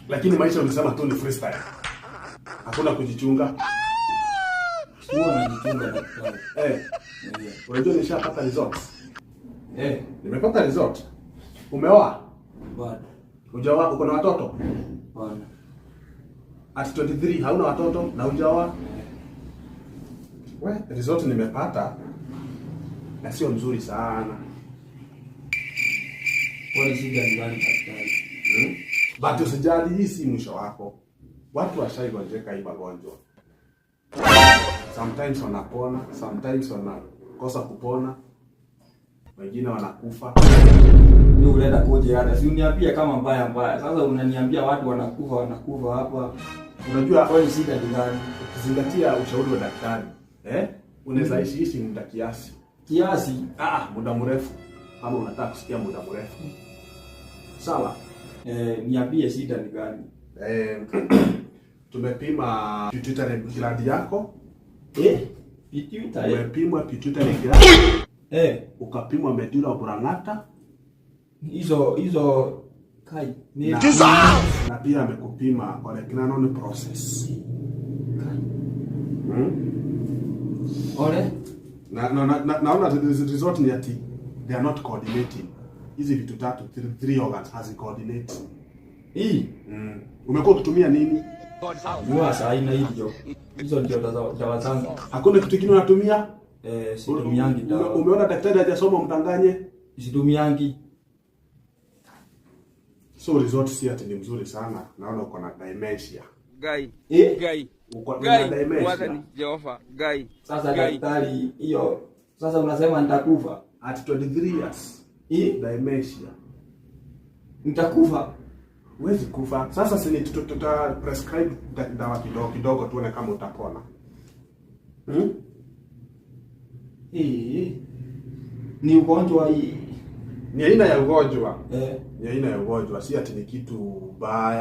Lakini maisha ulisema tu ni freestyle. Hakuna kujichunga. Sio najichunga daktari. Unajua nishapata results. Nimepata result. Umeoa? Bado. Hujaoa, uko na watoto? Bado. At 23 hauna watoto na hujaoa? Result nimepata na sio mzuri sana. Kwa shida ni gani daktari? But usijali, hii si mwisho wako. Watu washaigonjeka hii magonjwa. Sometimes wanapona, sometimes wanakosa kupona. Wengine wanakufa. Ni unaenda koje hata si uniambia kama mbaya. Sasa unaniambia watu wanakufa hapa. Unajua kwa shida ni gani? Ukizingatia ushauri wa daktari, unaweza ishi muda kiasi. Kiasi? Muda mrefu. Kama unataka kusikia muda mrefu. Sawa? Niambie shida ni gani? Tumepima pituitary gland yako. Pituitary? Umepimwa pituitary gland. Ukapimwa medulla oblongata. Hizo kai ni na pia amekupima olecranon process. Ole? Naona result ni ati they are not coordinating. Hizi vitu tatu, three organs has coordinate. Umekuwa ukitumia nini? Jua saa ina hiyo. Hizo ndio dawa zangu. Hakuna kitu kingine unatumia? Situmiangi dawa. Umeona daktari hajasoma mtanganye? Situmiangi. So result si ati ni mzuri sana. Naona uko na dementia. Guy. Uko na dementia. Wacha ni Jehova. Guy. Sasa daktari hiyo. Sasa unasema nitakufa at 23 years. Dementia. Nitakufa. Huwezi kufa. Sasa si tuta prescribe dawa kidogo tuone kama utapona. Ni ugonjwa hii. Ni aina ya ugonjwa. Ni aina ya ugonjwa, si ati ni kitu baya.